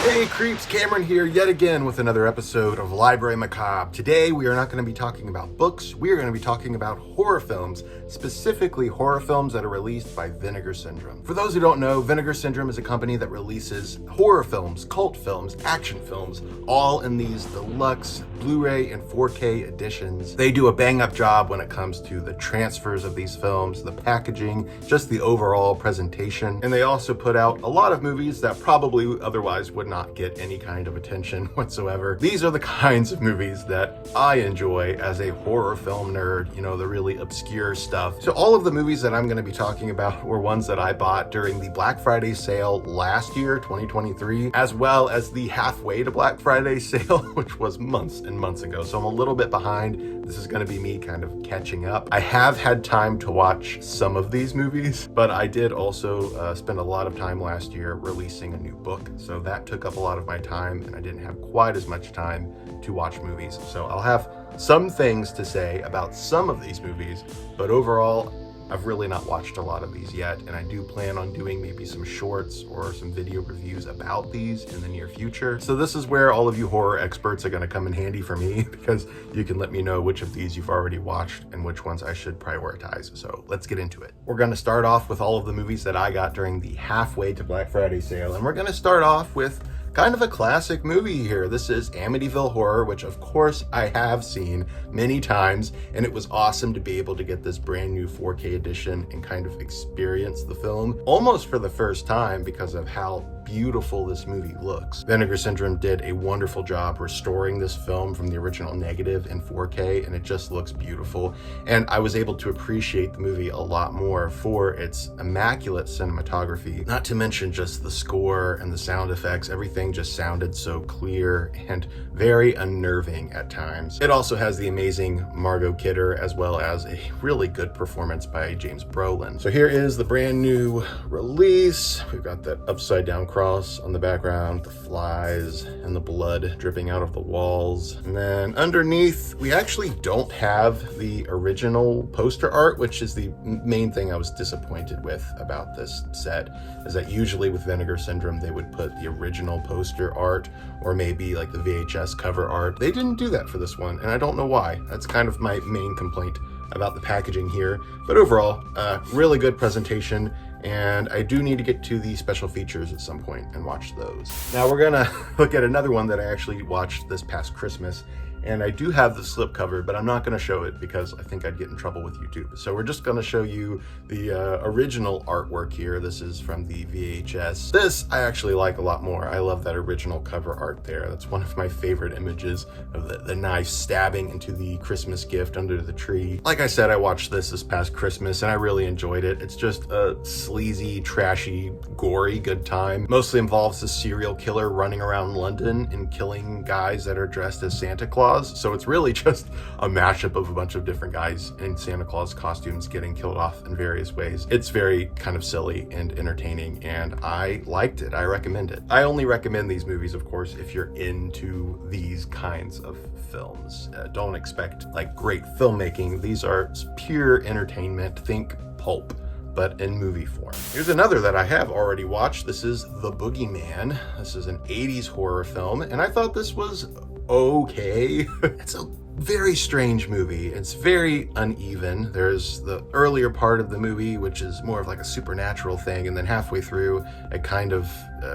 Hey creeps, Cameron here yet again with another episode of Library Macabre. Today we are not going to be talking about books, we are going to be talking about horror films, specifically horror films that are released by Vinegar Syndrome. For those who don't know, Vinegar Syndrome is a company that releases horror films, cult films, action films, all in these deluxe Blu-ray and 4K editions. They do a bang-up job when it comes to the transfers of these films, the packaging, just the overall presentation, and they also put out a lot of movies that probably otherwise would not get any kind of attention whatsoever. These are the kinds of movies that I enjoy as a horror film nerd, you know, the really obscure stuff. So all of the movies that I'm going to be talking about were ones that I bought during the Black Friday sale last year, 2023, as well as the halfway to Black Friday sale, which was months and months ago. So I'm a little bit behind. This is going to be me kind of catching up. I have had time to watch some of these movies, but I did also spend a lot of time last year releasing a new book. So that took up a lot of my time and I didn't have quite as much time to watch movies. So I'll have some things to say about some of these movies, but overall, I've really not watched a lot of these yet, and I do plan on doing maybe some shorts or some video reviews about these in the near future. So this is where all of you horror experts are going to come in handy for me, because you can let me know which of these you've already watched and which ones I should prioritize. So let's get into it. We're going to start off with all of the movies that I got during the halfway to Black Friday sale, and we're going to start off with kind of a classic movie here. This is Amityville Horror, which of course I have seen many times, and it was awesome to be able to get this brand new 4K edition and kind of experience the film almost for the first time because of how beautiful this movie looks. Vinegar Syndrome did a wonderful job restoring this film from the original negative in 4K, and it just looks beautiful. And I was able to appreciate the movie a lot more for its immaculate cinematography, not to mention just the score and the sound effects. Everything just sounded so clear and very unnerving at times. It also has the amazing Margot Kidder, as well as a really good performance by James Brolin. So here is the brand new release. We've got that upside down cross on the background, the flies and the blood dripping out of the walls. And then underneath, we actually don't have the original poster art, which is the main thing I was disappointed with about this set, is that usually with Vinegar Syndrome, they would put the original poster art or maybe like the VHS cover art. They didn't do that for this one, and I don't know why. That's kind of my main complaint about the packaging here. But overall, really good presentation. And I do need to get to the special features at some point and watch those. Now we're gonna look at another one that I actually watched this past Christmas, and I do have the slipcover, but I'm not gonna show it because I think I'd get in trouble with YouTube. So we're just gonna show you the original artwork here. This is from the VHS. This I actually like a lot more. I love that original cover art there. That's one of my favorite images of the knife stabbing into the Christmas gift under the tree. Like I said, I watched this past Christmas and I really enjoyed it. It's just a sleazy, trashy, gory good time. Mostly involves a serial killer running around London and killing guys that are dressed as Santa Claus. So it's really just a mashup of a bunch of different guys in Santa Claus costumes getting killed off in various ways. It's very kind of silly and entertaining, and I liked it. I recommend it. I only recommend these movies, of course, if you're into these kinds of films. Don't expect like great filmmaking. These are pure entertainment. Think pulp, but in movie form. Here's another that I have already watched. This is The Boogeyman. This is an 80s horror film, and I thought this was okay. It's a very strange movie. It's very uneven. There's the earlier part of the movie, which is more of like a supernatural thing, and then halfway through, it kind of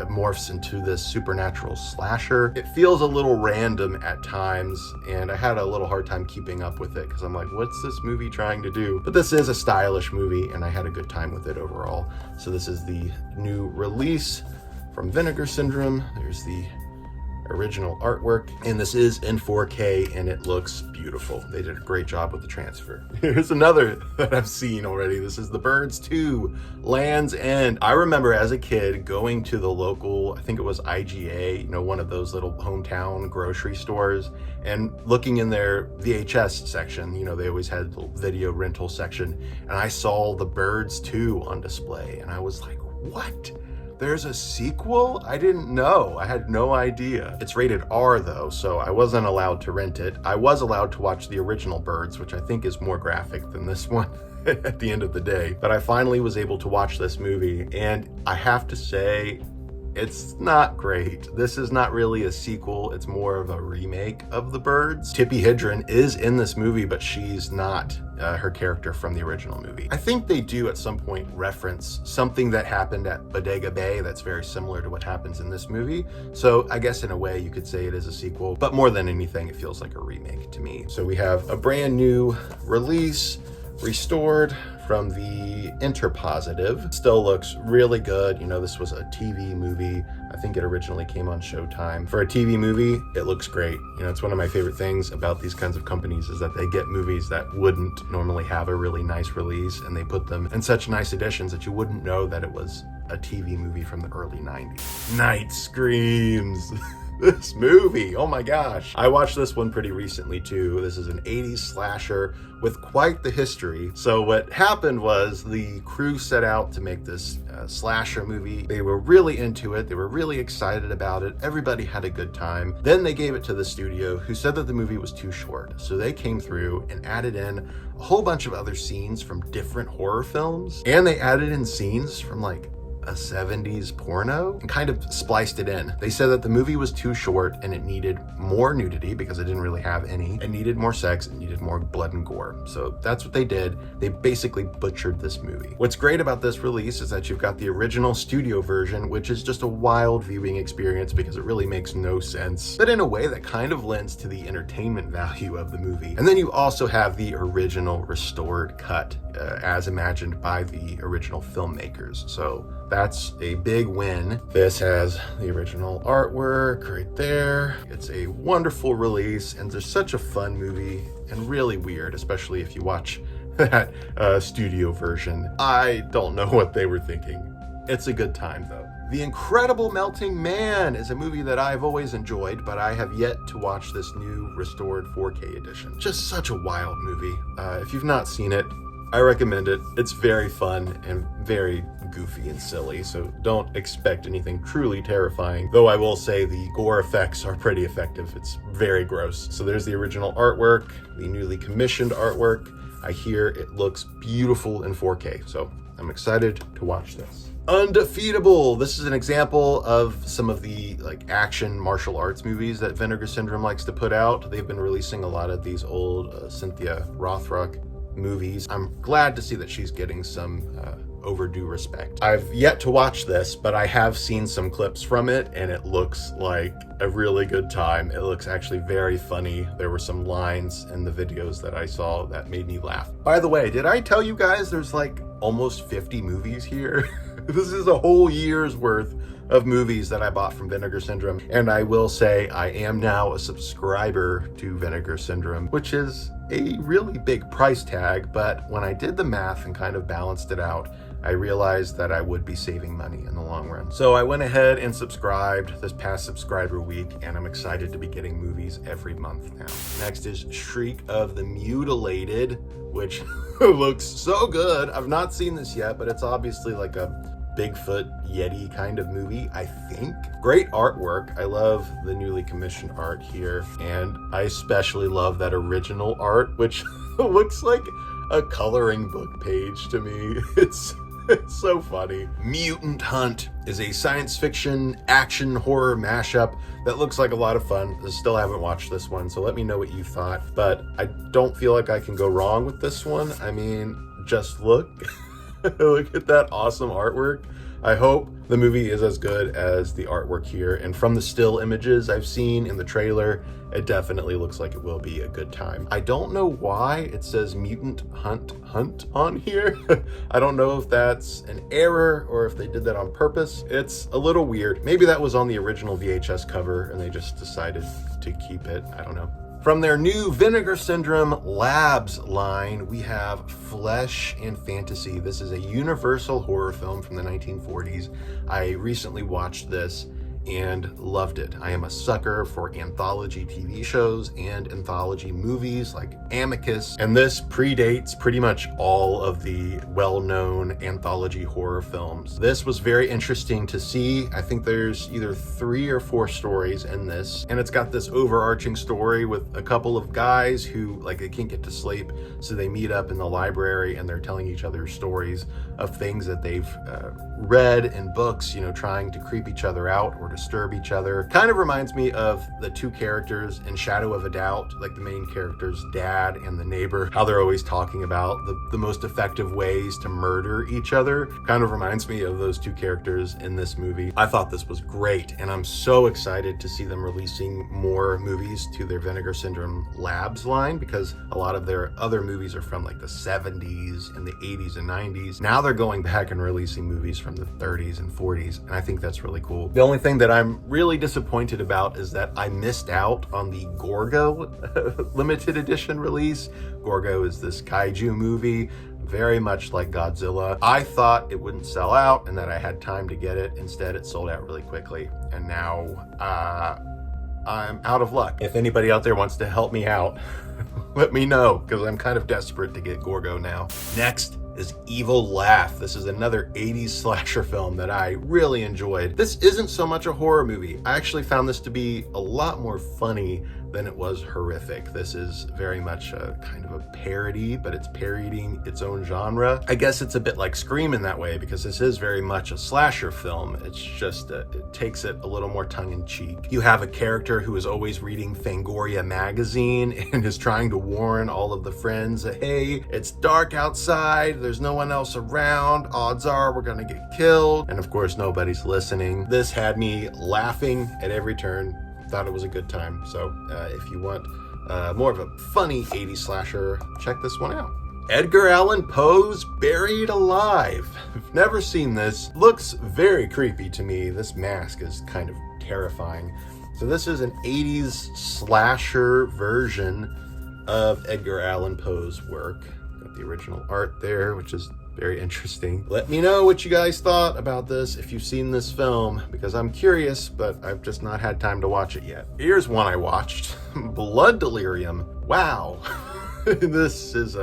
morphs into this supernatural slasher. It feels a little random at times, and I had a little hard time keeping up with it because I'm like, what's this movie trying to do? But this is a stylish movie, and I had a good time with it overall. So this is the new release from Vinegar Syndrome. There's the original artwork, and this is in 4K and it looks beautiful. They did a great job with the transfer. Here's another that I've seen already. This is The Birds 2, Land's End. I remember as a kid going to the local, I think it was IGA, you know, one of those little hometown grocery stores, and looking in their VHS section, you know, they always had the video rental section, and I saw The Birds 2 on display, and I was like, what? There's a sequel? I didn't know. I had no idea. It's rated R though, so I wasn't allowed to rent it. I was allowed to watch the original Birds, which I think is more graphic than this one at the end of the day. But I finally was able to watch this movie, and I have to say, It's not great. This is not really a sequel. It's more of a remake of The Birds. Tippi Hedren is in this movie, but she's not her character from the original movie. I think they do at some point reference something that happened at Bodega Bay that's very similar to what happens in this movie. So I guess in a way you could say it is a sequel, but more than anything, it feels like a remake to me. So we have a brand new release, restored from the Interpositive. Still looks really good. You know, this was a TV movie. I think it originally came on Showtime. For a TV movie, it looks great. You know, it's one of my favorite things about these kinds of companies is that they get movies that wouldn't normally have a really nice release, and they put them in such nice editions that you wouldn't know that it was a TV movie from the early 90s. Night Screams. This movie, oh my gosh. I watched this one pretty recently too. This is an 80s slasher with quite the history. So what happened was the crew set out to make this slasher movie. They were really into it. They were really excited about it. Everybody had a good time. Then they gave it to the studio, who said that the movie was too short. So they came through and added in a whole bunch of other scenes from different horror films. And they added in scenes from like a 70s porno and kind of spliced it in. They said that the movie was too short and it needed more nudity because it didn't really have any. It needed more sex, it needed more blood and gore. So that's what they did. They basically butchered this movie. What's great about this release is that you've got the original studio version, which is just a wild viewing experience because it really makes no sense, but in a way that kind of lends to the entertainment value of the movie. And then you also have the original restored cut as imagined by the original filmmakers. So that's a big win. This has the original artwork right there. It's a wonderful release, and there's such a fun movie and really weird, especially if you watch that studio version. I don't know what they were thinking. It's a good time though. The Incredible Melting Man is a movie that I've always enjoyed, but I have yet to watch this new restored 4K edition. Just such a wild movie. If you've not seen it, I recommend it. It's very fun and very goofy and silly, so don't expect anything truly terrifying. Though I will say the gore effects are pretty effective. It's very gross. So there's the original artwork, the newly commissioned artwork. I hear it looks beautiful in 4K, so I'm excited to watch this. Undefeatable. This is an example of some of the like action martial arts movies that Vinegar Syndrome likes to put out. They've been releasing a lot of these old Cynthia Rothrock movies. I'm glad to see that she's getting some overdue respect. I've yet to watch this, but I have seen some clips from it and it looks like a really good time. It looks actually very funny. There were some lines in the videos that I saw that made me laugh. By the way, did I tell you guys there's like almost 50 movies here? This is a whole year's worth of movies that I bought from Vinegar Syndrome. And I will say I am now a subscriber to Vinegar Syndrome, which is a really big price tag. But when I did the math and kind of balanced it out, I realized that I would be saving money in the long run. So I went ahead and subscribed this past subscriber week, and I'm excited to be getting movies every month now. Next is Shriek of the Mutilated, which looks so good. I've not seen this yet, but it's obviously like a Bigfoot Yeti kind of movie, I think. Great artwork. I love the newly commissioned art here, and I especially love that original art, which looks like a coloring book page to me. It's so funny. Mutant Hunt is a science fiction action horror mashup that looks like a lot of fun. I still haven't watched this one, so let me know what you thought. But I don't feel like I can go wrong with this one. I mean, just look. Look at that awesome artwork. I hope the movie is as good as the artwork here. And from the still images I've seen in the trailer, it definitely looks like it will be a good time. I don't know why it says Mutant Hunt on here. I don't know if that's an error or if they did that on purpose. It's a little weird. Maybe that was on the original VHS cover and they just decided to keep it. I don't know. From their new Vinegar Syndrome Labs line, we have Flesh and Fantasy. This is a Universal horror film from the 1940s. I recently watched this and loved it. I am a sucker for anthology TV shows and anthology movies like Amicus, and this predates pretty much all of the well-known anthology horror films. This was very interesting to see. I think there's either 3 or 4 stories in this, and it's got this overarching story with a couple of guys who like they can't get to sleep, so they meet up in the library and they're telling each other stories of things that they've read in books, you know, trying to creep each other out or disturb each other. Kind of reminds me of the two characters in Shadow of a Doubt, like the main character's dad and the neighbor, how they're always talking about the most effective ways to murder each other. Kind of reminds me of those two characters in this movie. I thought this was great, and I'm so excited to see them releasing more movies to their Vinegar Syndrome Labs line, because a lot of their other movies are from like the 70s and the 80s and 90s. Now they're going back and releasing movies from the 30s and 40s, and I think that's really cool. The only thing that I'm really disappointed about is that I missed out on the Gorgo limited edition release. Gorgo is this kaiju movie, very much like Godzilla. I thought it wouldn't sell out and that I had time to get it. Instead, it sold out really quickly, and now I'm out of luck. If anybody out there wants to help me out, let me know, because I'm kind of desperate to get Gorgo now. Next is Evil Laugh. This is another 80s slasher film that I really enjoyed. This isn't so much a horror movie. I actually found this to be a lot more funny than it was horrific. This is very much a kind of a parody, but it's parodying its own genre. I guess it's a bit like Scream in that way, because this is very much a slasher film. It's just, it takes it a little more tongue-in-cheek. You have a character who is always reading Fangoria magazine and is trying to warn all of the friends that, hey, it's dark outside, there's no one else around, odds are we're gonna get killed. And of course, nobody's listening. This had me laughing at every turn. Thought it was a good time. So if you want more of a funny 80s slasher, check this one out. Edgar Allan Poe's Buried Alive. I've never seen this. Looks very creepy to me. This mask is kind of terrifying. So this is an 80s slasher version of Edgar Allan Poe's work. Got the original art there, which is very interesting. Let me know what you guys thought about this if you've seen this film, because I'm curious, but I've just not had time to watch it yet. Here's one I watched. Blood Delirium. Wow. This is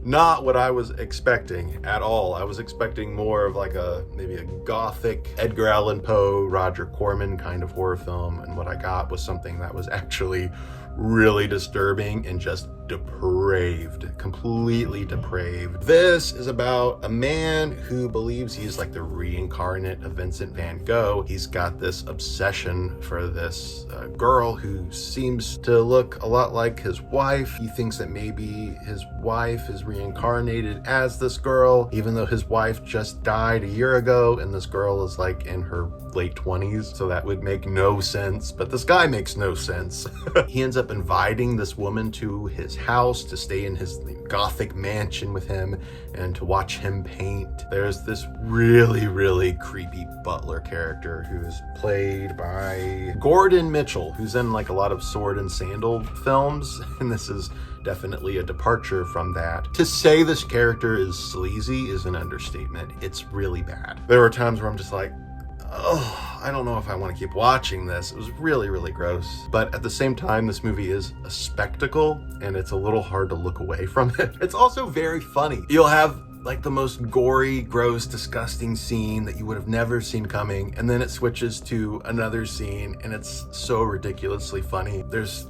not what I was expecting at all. I was expecting more of like maybe a gothic Edgar Allan Poe, Roger Corman kind of horror film, and what I got was something that was actually really disturbing and just depraved, completely depraved. This is about a man who believes he's like the reincarnate of Vincent van Gogh. He's got this obsession for this girl who seems to look a lot like his wife. He thinks that maybe his wife is reincarnated as this girl, even though his wife just died a year ago and this girl is like in her late 20s, so that would make no sense. But this guy makes no sense. He ends up inviting this woman to his house to stay in his gothic mansion with him and to watch him paint. There's this really, really creepy butler character who's played by Gordon Mitchell, who's in like a lot of sword and sandal films, and this is definitely a departure from that. To say this character is sleazy is an understatement. It's really bad. There were times where I'm just like, oh, I don't know if I want to keep watching this. It was really, really gross. But at the same time, this movie is a spectacle and it's a little hard to look away from it. It's also very funny. You'll have like the most gory, gross, disgusting scene that you would have never seen coming, and then it switches to another scene and it's so ridiculously funny. There's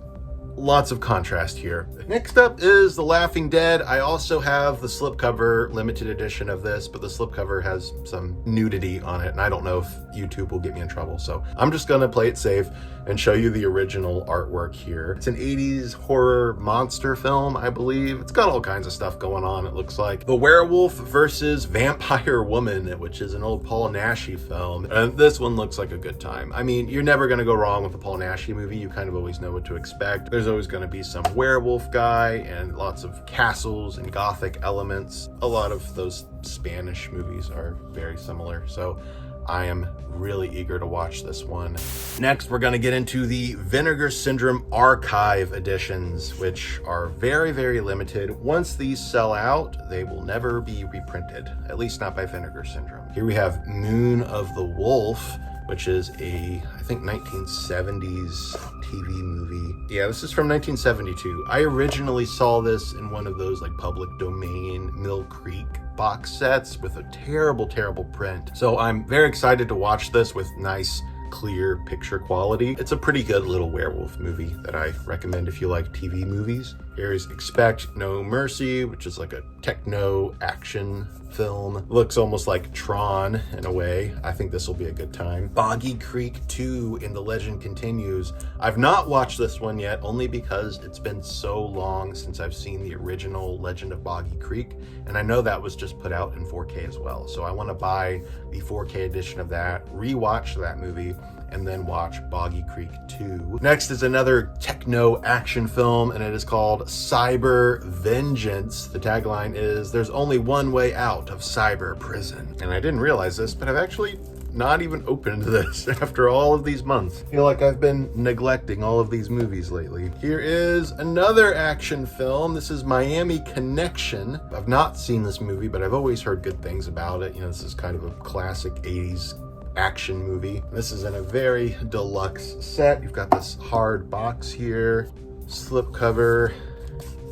lots of contrast here. Next up is The Laughing Dead. I also have the slipcover limited edition of this, but the slipcover has some nudity on it, and I don't know if YouTube will get me in trouble, so I'm just gonna play it safe and show you the original artwork here. It's an 80s horror monster film, I believe. It's got all kinds of stuff going on, it looks like. The Werewolf versus Vampire Woman, which is an old Paul Naschy film, and this one looks like a good time. I mean, you're never gonna go wrong with a Paul Naschy movie. You kind of always know what to expect. There's always going to be some werewolf guy and lots of castles and gothic elements. A lot of those Spanish movies are very similar, so I am really eager to watch this one. Next, we're going to get into the Vinegar Syndrome Archive editions, which are very, very limited. Once these sell out, they will never be reprinted, at least not by Vinegar Syndrome. Here we have Moon of the Wolf, which is a, I think, 1970s TV movie. Yeah, this is from 1972. I originally saw this in one of those like public domain Mill Creek box sets with a terrible, terrible print. So I'm very excited to watch this with nice, clear picture quality. It's a pretty good little werewolf movie that I recommend if you like TV movies. Here's Expect No Mercy, which is like a techno action film. Looks almost like Tron in a way. I think this will be a good time. Boggy Creek 2 in The Legend Continues. I've not watched this one yet, only because it's been so long since I've seen the original Legend of Boggy Creek, and I know that was just put out in 4K as well. So I want to buy the 4K edition of that, rewatch that movie, and then watch Boggy Creek 2. Next is another techno action film, and it is called Cyber Vengeance. The tagline is, "There's only one way out of cyber prison." And I didn't realize this, but I've actually not even opened this after all of these months. I feel like I've been neglecting all of these movies lately. Here is another action film. This is Miami Connection. I've not seen this movie, but I've always heard good things about it. You know, this is kind of a classic 80s action movie. This is in a very deluxe set. You've got this hard box here, slipcover,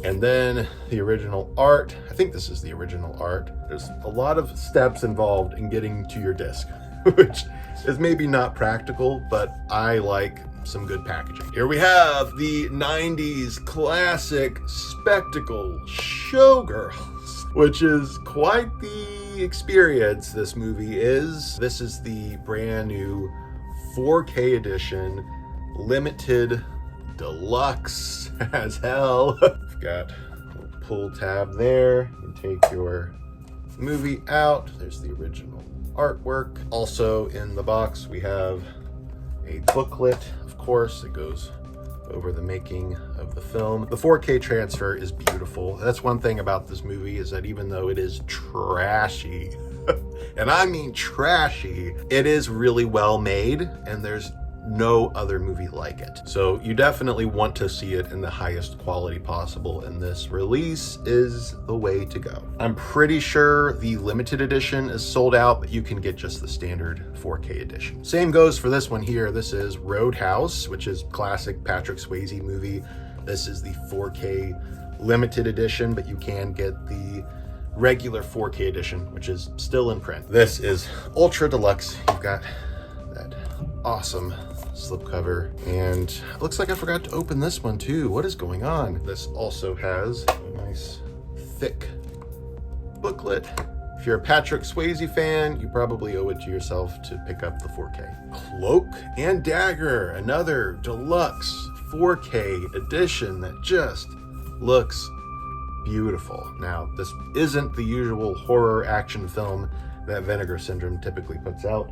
and then the original art. I think this is the original art. There's a lot of steps involved in getting to your disc, which is maybe not practical, but I like some good packaging. Here we have the 90s classic spectacle Showgirls, which is quite the experience this movie is. This is the brand new 4K edition, limited deluxe as hell. You've got a little pull tab there. You can take your movie out. There's the original artwork. Also in the box we have a booklet, of course, that goes over the making of the film. The 4K transfer is beautiful. That's one thing about this movie, is that even though it is trashy, and I mean trashy, it is really well made, and there's no other movie like it. So you definitely want to see it in the highest quality possible, and this release is the way to go. I'm pretty sure the limited edition is sold out, but you can get just the standard 4K edition. Same goes for this one here. This is Roadhouse, which is classic Patrick Swayze movie. This is the 4K limited edition, but you can get the regular 4K edition, which is still in print. This is ultra deluxe. You've got that awesome slipcover, and it looks like I forgot to open this one too. What is going on? This also has a nice thick booklet. If you're a Patrick Swayze fan, you probably owe it to yourself to pick up the 4K. Cloak and Dagger, another deluxe 4K edition that just looks beautiful. Now, this isn't the usual horror action film that Vinegar Syndrome typically puts out.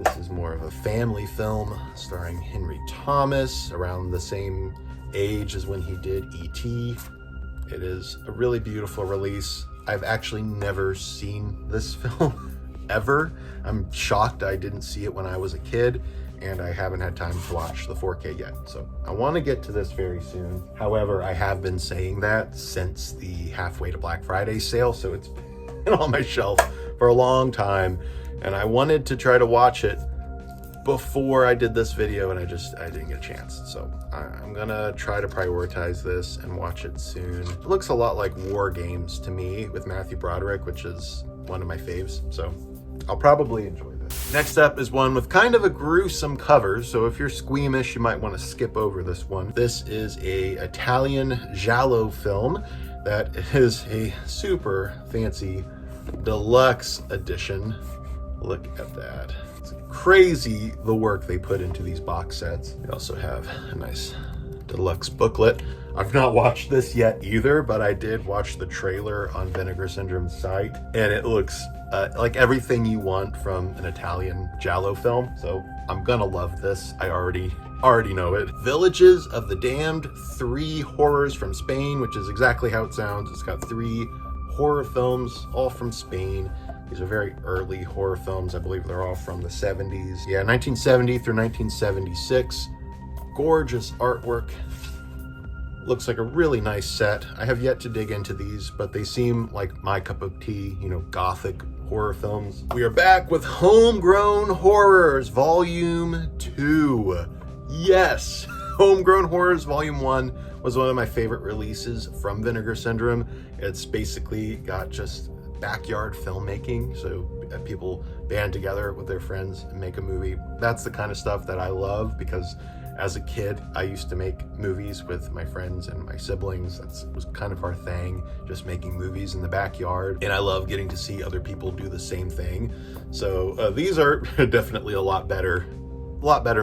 This is more of a family film starring Henry Thomas, around the same age as when he did E.T. It is a really beautiful release. I've actually never seen this film, ever. I'm shocked I didn't see it when I was a kid, and I haven't had time to watch the 4K yet. So I want to get to this very soon. However, I have been saying that since the Halfway to Black Friday sale, so it's been on my shelf for a long time. And I wanted to try to watch it before I did this video, and I didn't get a chance. So I'm gonna try to prioritize this and watch it soon. It looks a lot like War Games to me with Matthew Broderick, which is one of my faves. So I'll probably enjoy this. Next up is one with kind of a gruesome cover. So if you're squeamish, you might want to skip over this one. This is a Italian giallo film that is a super fancy deluxe edition. Look at that. It's crazy the work they put into these box sets. We also have a nice deluxe booklet. I've not watched this yet either, but I did watch the trailer on Vinegar Syndrome's site, and it looks like everything you want from an Italian giallo film. So I'm gonna love this. I already know it. Villages of the Damned, 3 horrors from Spain, which is exactly how it sounds. It's got 3 horror films, all from Spain. These are very early horror films. I believe they're all from the 70s. Yeah, 1970 through 1976. Gorgeous artwork. Looks like a really nice set. I have yet to dig into these, but they seem like my cup of tea, you know, gothic horror films. We are back with Homegrown Horrors Volume 2. Yes, Homegrown Horrors Volume 1 was one of my favorite releases from Vinegar Syndrome. It's basically got just backyard filmmaking, so people band together with their friends and make a movie. That's the kind of stuff that I love, because As a kid, I used to make movies with my friends and my siblings. That was kind of our thing, just making movies in the backyard. And I love getting to see other people do the same thing. So these are definitely a lot better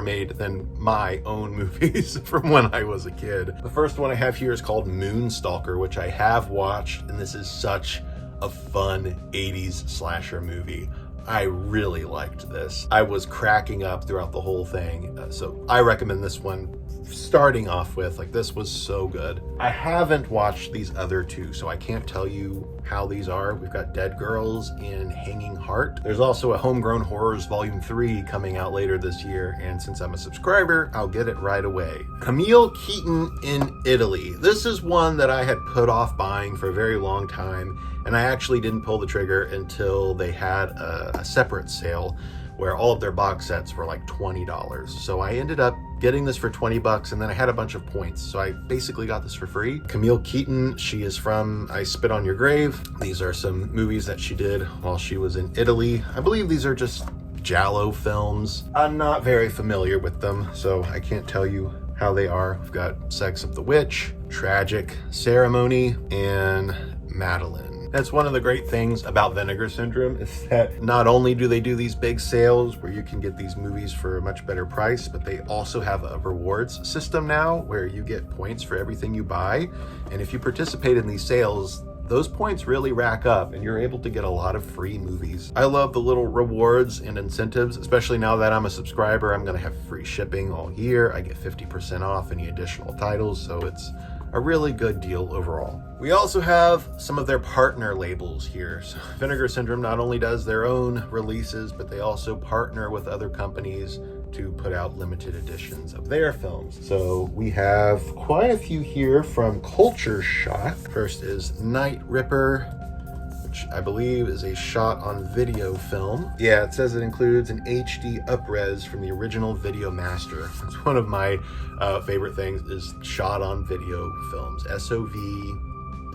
made than my own movies from when I was a kid. The first one I have here is called Moonstalker, which I have watched, and this is such a fun 80s slasher movie. I really liked this. I was cracking up throughout the whole thing. So I recommend this one starting off with. Like, this was so good. I haven't watched these other two, so I can't tell you how these are. We've got Dead Girls and Hanging Heart. There's also a Homegrown Horrors Volume 3 coming out later this year, and since I'm a subscriber, I'll get it right away. Camille Keaton in Italy. This is one that I had put off buying for a very long time, and I actually didn't pull the trigger until they had a separate sale where all of their box sets were like $20. So I ended up getting this for 20 bucks, and then I had a bunch of points. So I basically got this for free. Camille Keaton, she is from I Spit on Your Grave. These are some movies that she did while she was in Italy. I believe these are just giallo films. I'm not very familiar with them, so I can't tell you how they are. We've got Sex of the Witch, Tragic Ceremony, and Madeline. That's one of the great things about Vinegar Syndrome, is that not only do they do these big sales where you can get these movies for a much better price, but they also have a rewards system now where you get points for everything you buy. And if you participate in these sales, those points really rack up and you're able to get a lot of free movies. I love the little rewards and incentives, especially now that I'm a subscriber. I'm gonna have free shipping all year. I get 50% off any additional titles, so it's a really good deal overall. We also have some of their partner labels here. So Vinegar Syndrome not only does their own releases, but they also partner with other companies to put out limited editions of their films. So we have quite a few here from Culture Shock. First is Night Ripper, which I believe is a shot on video film. Yeah, it says it includes an HD up-res from the original Video Master. It's one of my favorite things, is shot on video films. SOV,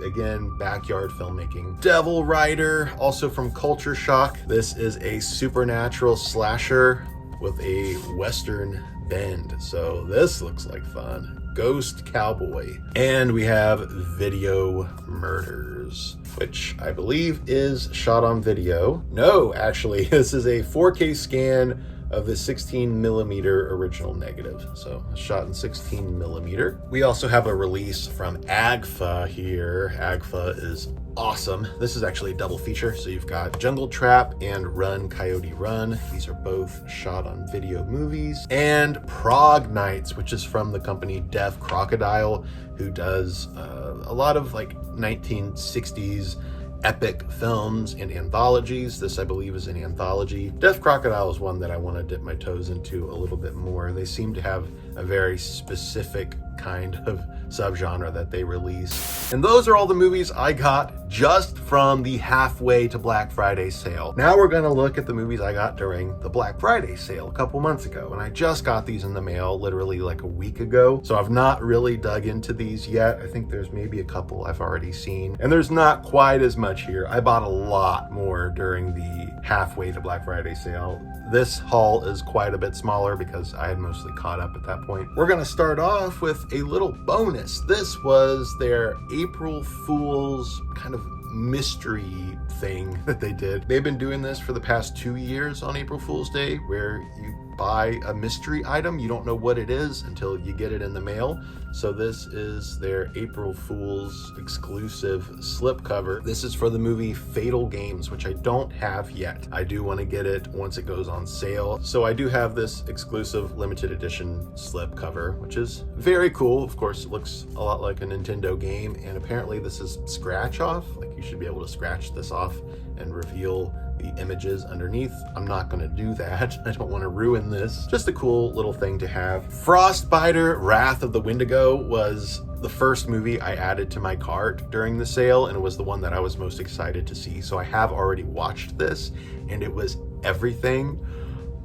again, backyard filmmaking. Devil Rider, also from Culture Shock. This is a supernatural slasher with a Western bend. So this looks like fun. Ghost Cowboy. And we have Video Murders, which I believe is shot on video. No, actually, this is a 4K scan of the 16mm original negative. So shot in 16mm. We also have a release from AGFA here. AGFA is awesome. This is actually a double feature. So you've got Jungle Trap and Run Coyote Run. These are both shot on video movies. And Prague Nights, which is from the company Deaf Crocodile, who does a lot of like 1960s epic films and anthologies. This, I believe, is an anthology. Deaf Crocodile is one that I want to dip my toes into a little bit more. They seem to have a very specific kind of subgenre that they release. And those are all the movies I got just from the halfway to Black Friday sale. Now we're going to look at the movies I got during the Black Friday sale a couple months ago. And I just got these in the mail literally like a week ago. So I've not really dug into these yet. I think there's maybe a couple I've already seen. And there's not quite as much here. I bought a lot more during the halfway to Black Friday sale. This haul is quite a bit smaller because I had mostly caught up at that point. We're going to start off with a little bonus. This was their April Fool's kind of mystery thing that they did. They've been doing this for the past 2 years on April Fool's Day, where you buy a mystery item. You don't know what it is until you get it in the mail. So this is their April Fool's exclusive slipcover. This is for the movie Fatal Games, which I don't have yet. I do want to get it once it goes on sale. So I do have this exclusive limited edition slipcover, which is very cool. Of course, it looks a lot like a Nintendo game, and apparently this is scratch off. Like, you should be able to scratch this off and reveal the images underneath. I'm not going to do that. I don't want to ruin this. Just a cool little thing to have. Frostbiter Wrath of the Wendigo was the first movie I added to my cart during the sale, and it was the one that I was most excited to see. So I have already watched this, and it was everything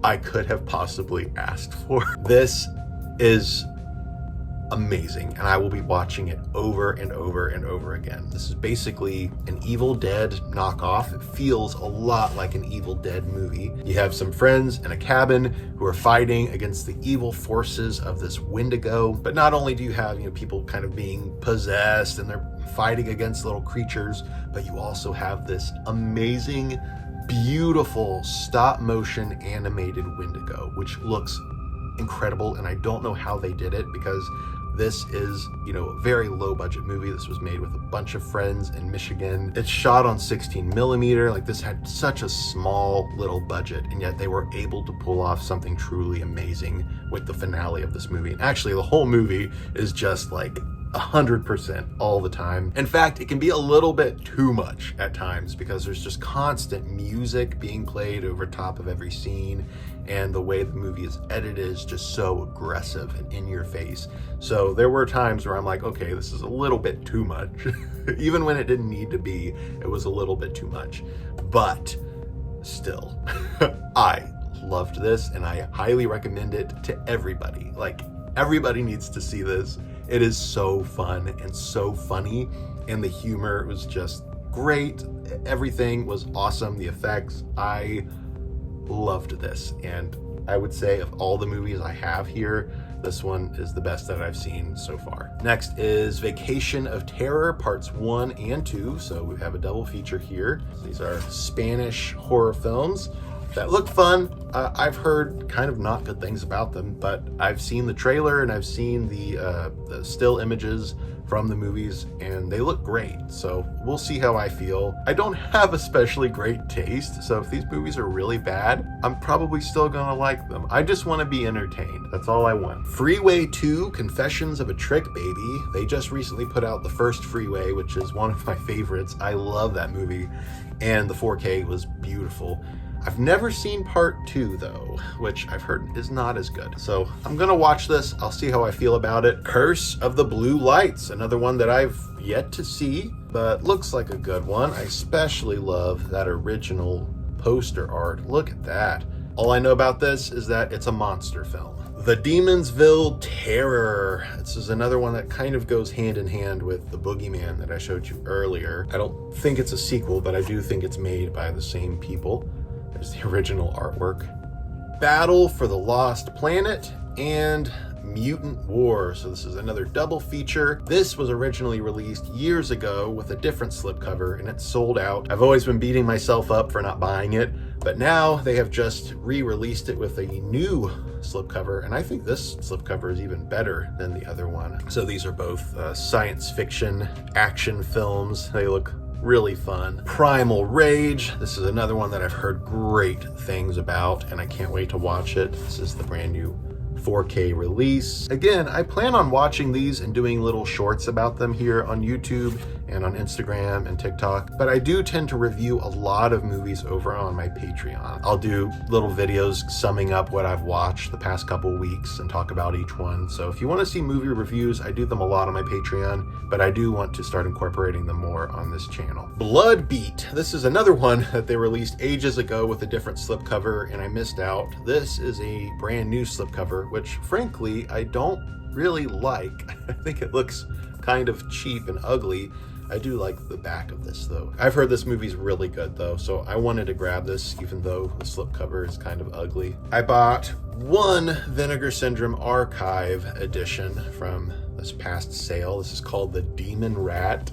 I could have possibly asked for. This is amazing, and I will be watching it over and over and over again. This is basically an Evil Dead knockoff. It feels a lot like an Evil Dead movie. You have some friends in a cabin who are fighting against the evil forces of this Wendigo, but not only do you have, people kind of being possessed and they're fighting against little creatures, but you also have this amazing, beautiful stop motion animated Wendigo, which looks incredible, and I don't know how they did it, because this is, a very low budget movie. This was made with a bunch of friends in Michigan. It's shot on 16 millimeter. Like, this had such a small little budget, and yet they were able to pull off something truly amazing with the finale of this movie. And actually, the whole movie is just like 100% all the time. In fact, it can be a little bit too much at times, because there's just constant music being played over top of every scene, and the way the movie is edited is just so aggressive and in your face. So there were times where I'm like, okay, this is a little bit too much. Even when it didn't need to be, it was a little bit too much. But still, I loved this, and I highly recommend it to everybody. Like, everybody needs to see this. It is so fun and so funny, and the humor was just great. Everything was awesome. The effects, I loved this, and I would say of all the movies I have here, this one is the best that I've seen so far. Next is Vacation of Terror Parts 1 and 2. So we have a double feature here. These are Spanish horror films that look fun. I've heard kind of not good things about them, but I've seen the trailer and I've seen the still images from the movies, and they look great. So we'll see how I feel. I don't have especially great taste, so if these movies are really bad, I'm probably still gonna like them. I just want to be entertained. That's all I want. Freeway 2, Confessions of a Trick Baby. They just recently put out the first Freeway, which is one of my favorites. I love that movie, and the 4K was beautiful. I've never seen part 2 though, which I've heard is not as good. So I'm gonna watch this. I'll see how I feel about it. Curse of the Blue Lights, another one that I've yet to see, but looks like a good one. I especially love that original poster art. Look at that. All I know about this is that it's a monster film. The Demonsville Terror. This is another one that kind of goes hand in hand with The Boogeyman that I showed you earlier. I don't think it's a sequel, but I do think it's made by the same people. There's the original artwork. Battle for the Lost Planet and Mutant War. So this is another double feature. This was originally released years ago with a different slipcover, and it's sold out. I've always been beating myself up for not buying it, but now they have just re-released it with a new slipcover, and I think this slipcover is even better than the other one. So these are both science fiction action films. They look really fun. Primal Rage. This is another one that I've heard great things about, and I can't wait to watch it. This is the brand new 4K release. Again, I plan on watching these and doing little shorts about them here on YouTube and on Instagram and TikTok, but I do tend to review a lot of movies over on my Patreon. I'll do little videos summing up what I've watched the past couple weeks and talk about each one. So if you want to see movie reviews, I do them a lot on my Patreon, but I do want to start incorporating them more on this channel. Blood Beat. This is another one that they released ages ago with a different slipcover, and I missed out. This is a brand new slipcover, which frankly, I don't really like. I think it looks kind of cheap and ugly. I do like the back of this though. I've heard this movie's really good though, so I wanted to grab this even though the slipcover is kind of ugly. I bought one Vinegar Syndrome Archive edition from this past sale. This is called The Demon Rat,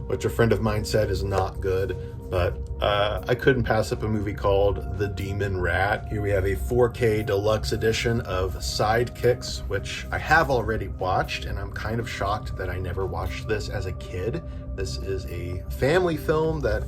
which a friend of mine said is not good, but I couldn't pass up a movie called The Demon Rat. Here we have a 4K deluxe edition of Sidekicks, which I have already watched, and I'm kind of shocked that I never watched this as a kid. This is a family film that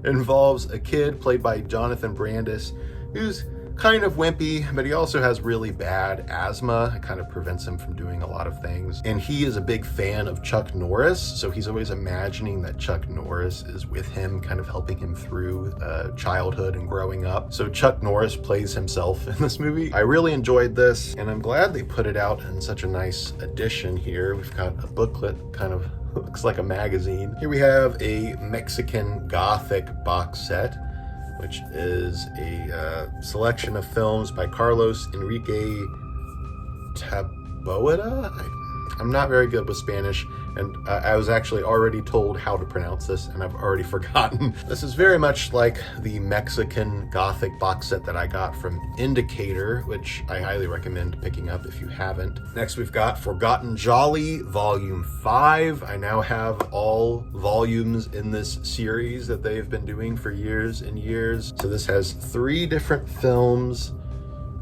involves a kid played by Jonathan Brandis, who's kind of wimpy, but he also has really bad asthma. It kind of prevents him from doing a lot of things. And he is a big fan of Chuck Norris, so he's always imagining that Chuck Norris is with him, kind of helping him through childhood and growing up. So Chuck Norris plays himself in this movie. I really enjoyed this, and I'm glad they put it out in such a nice edition here. We've got a booklet, kind of looks like a magazine. Here we have a Mexican Gothic box set, which is a selection of films by Carlos Enrique Taboada. I'm not very good with Spanish, and I was actually already told how to pronounce this, and I've already forgotten. This is very much like the Mexican Gothic box set that I got from Indicator, which I highly recommend picking up if you haven't. Next, we've got Forgotten Jolly, Volume 5. I now have all volumes in this series that they've been doing for years and years. So this has 3 different films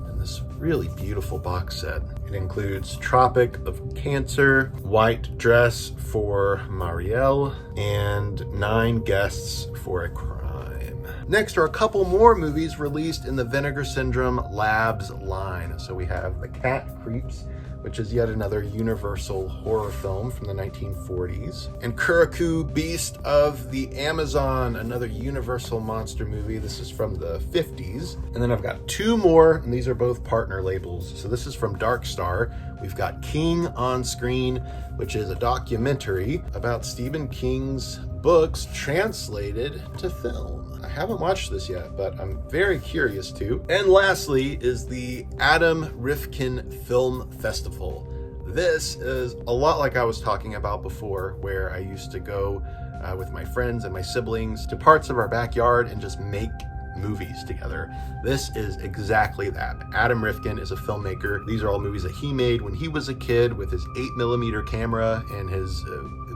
in this really beautiful box set. It includes Tropic of Cancer, White Dress for Marielle, and 9 Guests for a Crime. Next are a couple more movies released in the Vinegar Syndrome Labs line. So we have The Cat Creeps, which is yet another Universal horror film from the 1940s. And Kuriku, Beast of the Amazon, another Universal monster movie. This is from the 50s. And then I've got 2 more, and these are both partner labels. So this is from Dark Star. We've got King on Screen, which is a documentary about Stephen King's books translated to film. I haven't watched this yet, but I'm very curious to. And lastly is the Adam Rifkin Film Festival. This is a lot like I was talking about before, where I used to go with my friends and my siblings to parts of our backyard and just make movies together. This is exactly that. Adam Rifkin is a filmmaker. These are all movies that he made when he was a kid with his 8mm camera and his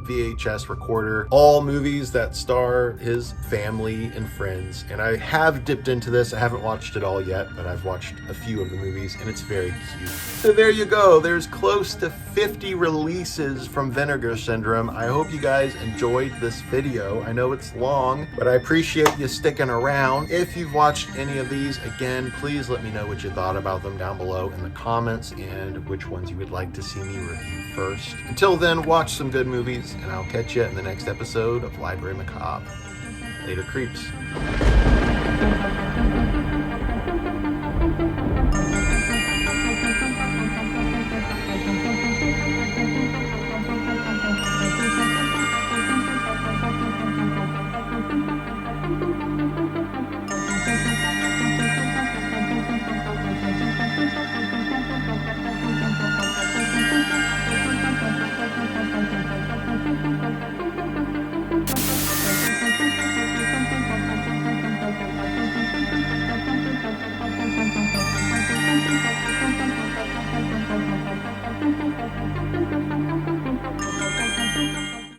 VHS recorder. All movies that star his family and friends. And I have dipped into this. I haven't watched it all yet, but I've watched a few of the movies, and it's very cute. So there you go. There's close to 50 releases from Vinegar Syndrome. I hope you guys enjoyed this video. I know it's long, but I appreciate you sticking around. If you've watched any of these, again, please let me know what you thought about them down below in the comments and which ones you would like to see me review first. Until then, watch some good movies, and I'll catch you in the next episode of Library Macabre. Later, creeps.